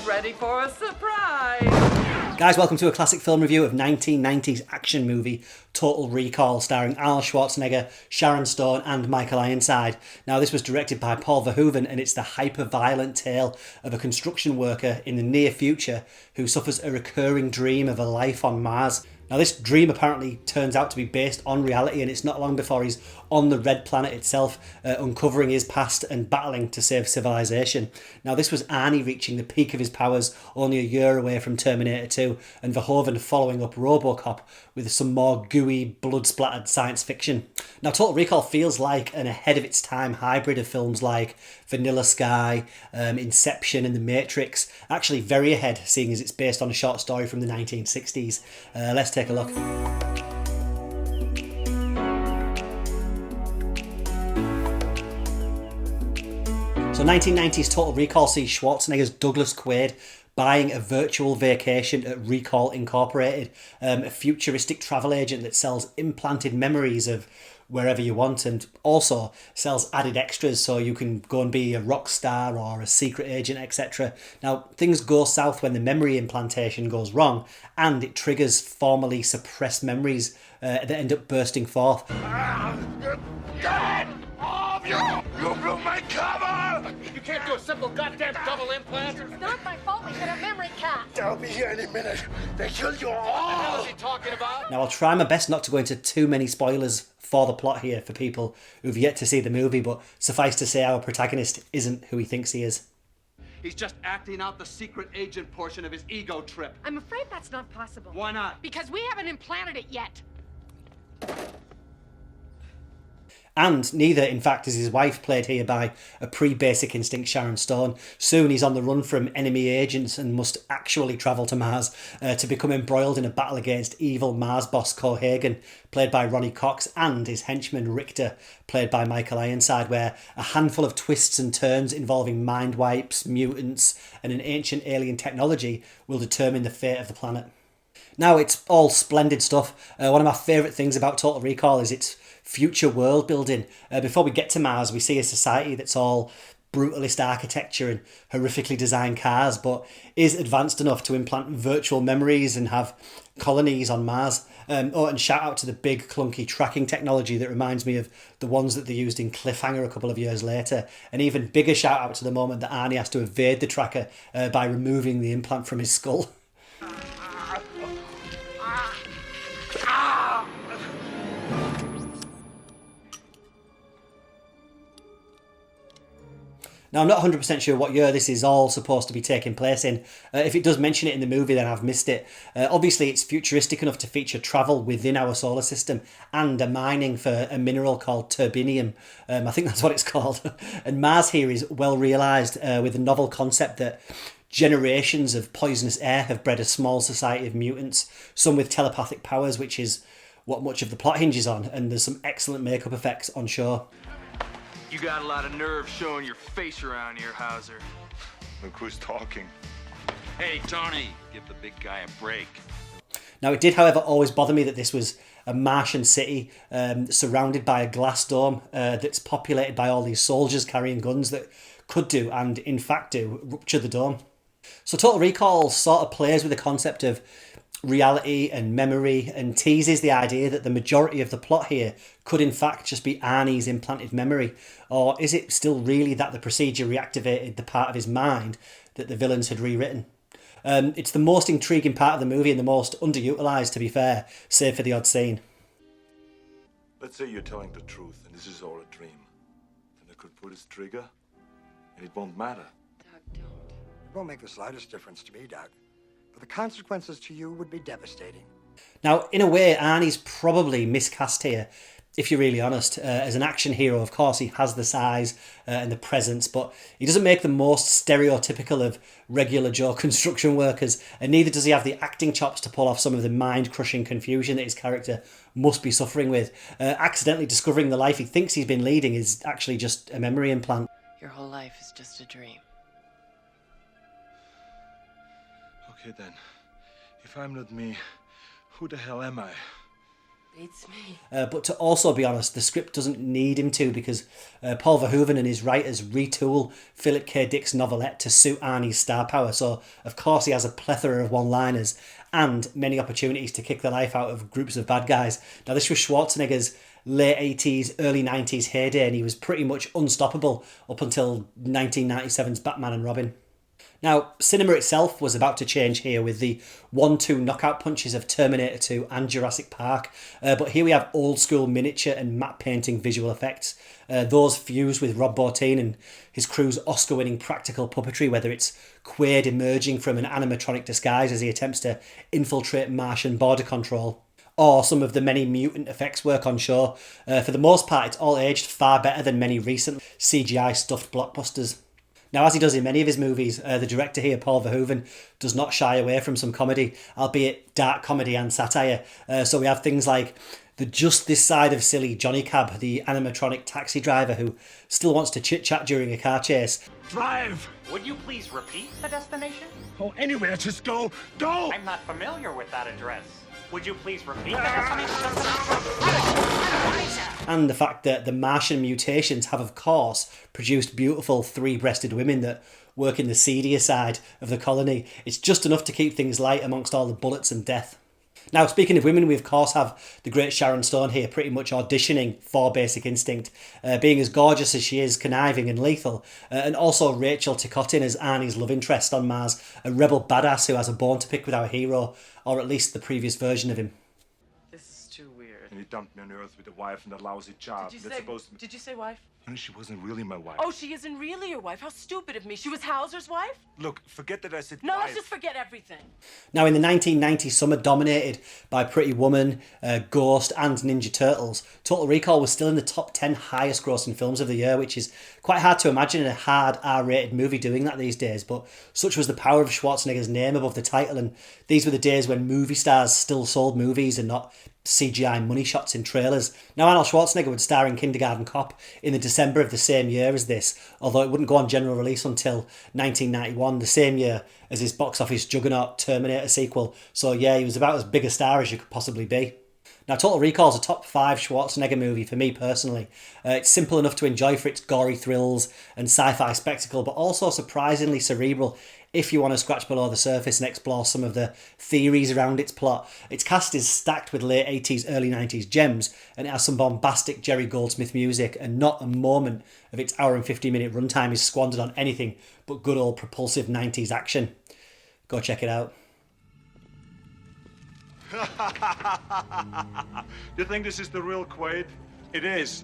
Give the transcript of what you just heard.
ready for a surprise. Guys, welcome to a classic film review of 1990s action movie Total Recall, starring Arnold Schwarzenegger, Sharon Stone and Michael Ironside. Now, this was directed by Paul Verhoeven, and it's the hyper-violent tale of a construction worker in the near future who suffers a recurring dream of a life on Mars. Now, this dream apparently turns out to be based on reality, and it's not long before he's on the red planet itself, uncovering his past and battling to save civilization. Now, this was Arnie reaching the peak of his powers only a year away from Terminator 2, and Verhoeven following up RoboCop with some more gooey, blood-splattered science fiction. Now, Total Recall feels like an ahead-of-its-time hybrid of films like Vanilla Sky, Inception and The Matrix. Actually very ahead, seeing as it's based on a short story from the 1960s. Let's take a look. So 1990s Total Recall sees Schwarzenegger's Douglas Quaid buying a virtual vacation at Rekall Incorporated, a futuristic travel agent that sells implanted memories of wherever you want, and also sells added extras so you can go and be a rock star or a secret agent, etc. Now, things go south when the memory implantation goes wrong, and it triggers formerly suppressed memories that end up bursting forth. You blew my cover! You can't do a simple goddamn double implant. It's not my fault we hit a memory cap. They'll be here any minute. They kill you all! What the hell is he talking about? Now, I'll try my best not to go into too many spoilers for the plot here for people who've yet to see the movie, but suffice to say our protagonist isn't who he thinks he is. He's just acting out the secret agent portion of his ego trip. I'm afraid that's not possible. Why not? Because we haven't implanted it yet. And neither, in fact, is his wife, played here by a pre-Basic Instinct Sharon Stone. Soon he's on the run from enemy agents and must actually travel to Mars to become embroiled in a battle against evil Mars boss Cohagen, played by Ronnie Cox, and his henchman Richter, played by Michael Ironside, where a handful of twists and turns involving mind wipes, mutants, and an ancient alien technology will determine the fate of the planet. Now, it's all splendid stuff. One of my favourite things about Total Recall is its future world building. Before we get to Mars, we see a society that's all brutalist architecture and horrifically designed cars, but is advanced enough to implant virtual memories and have colonies on Mars. And shout out to the big clunky tracking technology that reminds me of the ones that they used in Cliffhanger a couple of years later. An even bigger shout out to the moment that Arnie has to evade the tracker by removing the implant from his skull. Now, I'm not 100% sure what year this is all supposed to be taking place in. If it does mention it in the movie, then I've missed it. Obviously, it's futuristic enough to feature travel within our solar system and a mining for a mineral called turbinium. I think that's what it's called. And Mars here is well realised with the novel concept that generations of poisonous air have bred a small society of mutants, some with telepathic powers, which is what much of the plot hinges on, and there's some excellent makeup effects on show. You got a lot of nerve showing your face around here, Hauser. Look who's talking. Hey, Tony, give the big guy a break. Now, it did, however, always bother me that this was a Martian city surrounded by a glass dome that's populated by all these soldiers carrying guns that could do, and in fact do, rupture the dome. So Total Recall sort of plays with the concept of reality and memory and teases the idea that the majority of the plot here could in fact just be Arnie's implanted memory, or is it still really that the procedure reactivated the part of his mind that the villains had rewritten? It's the most intriguing part of the movie and the most underutilised, to be fair, save for the odd scene. Let's say you're telling the truth and this is all a dream. Then I could pull this trigger and it won't matter. Doug, don't. It won't make the slightest difference to me, Doug. But the consequences to you would be devastating. Now, in a way, Arnie's probably miscast here, if you're really honest. As an action hero, of course, he has the size and the presence, but he doesn't make the most stereotypical of regular Joe construction workers, and neither does he have the acting chops to pull off some of the mind-crushing confusion that his character must be suffering with. Accidentally discovering the life he thinks he's been leading is actually just a memory implant. Your whole life is just a dream. Okay then, if I'm not me, who the hell am I? Beats me. But to also be honest, the script doesn't need him to, because Paul Verhoeven and his writers retool Philip K. Dick's novelette to suit Arnie's star power. So, of course, he has a plethora of one-liners and many opportunities to kick the life out of groups of bad guys. Now, this was Schwarzenegger's late 80s, early 90s heyday, and he was pretty much unstoppable up until 1997's Batman and Robin. Now, cinema itself was about to change here with the 1-2 knockout punches of Terminator 2 and Jurassic Park, but here we have old school miniature and matte painting visual effects. Those fused with Rob Bottin and his crew's Oscar-winning practical puppetry, whether it's Quaid emerging from an animatronic disguise as he attempts to infiltrate Martian border control, or some of the many mutant effects work on show. For the most part, it's all aged far better than many recent CGI stuffed blockbusters. Now, as he does in many of his movies, the director here, Paul Verhoeven, does not shy away from some comedy, albeit dark comedy and satire. So we have things like the just this side of silly Johnny Cab, the animatronic taxi driver who still wants to chit-chat during a car chase. Drive! Would you please repeat the destination? Oh, anywhere, just go! Go! I'm not familiar with that address. Would you please repeat the destination? And the fact that the Martian mutations have, of course, produced beautiful three-breasted women that work in the seedier side of the colony. It's just enough to keep things light amongst all the bullets and death. Now, speaking of women, we of course have the great Sharon Stone here pretty much auditioning for Basic Instinct, being as gorgeous as she is, conniving and lethal, and also Rachel Ticotin as Arnie's love interest on Mars, a rebel badass who has a bone to pick with our hero, or at least the previous version of him. This is too weird. And he dumped me on Earth with a wife and a lousy job. Did you That's say? supposed to... Did you say wife? Honey, she wasn't really my wife. Oh, she isn't really your wife. How stupid of me. She was Hauser's wife? Look, forget that I said No, wife. let's just forget everything. Now, in the 1990s summer dominated by Pretty Woman, Ghost and Ninja Turtles, Total Recall was still in the top 10 highest grossing films of the year, which is quite hard to imagine a hard R-rated movie doing that these days, but such was the power of Schwarzenegger's name above the title, and these were the days when movie stars still sold movies and not CGI money shots in trailers. Now, Arnold Schwarzenegger would star in Kindergarten Cop in the December of the same year as this, although it wouldn't go on general release until 1991, the same year as his box office juggernaut Terminator sequel. So yeah, he was about as big a star as you could possibly be. Now, Total Recall is a top 5 Schwarzenegger movie for me personally. It's simple enough to enjoy for its gory thrills and sci-fi spectacle, but also surprisingly cerebral if you want to scratch below the surface and explore some of the theories around its plot. Its cast is stacked with late 80s, early 90s gems, and it has some bombastic Jerry Goldsmith music, and not a moment of its hour and 50-minute runtime is squandered on anything but good old propulsive 90s action. Go check it out. You think this is the real Quaid? It is.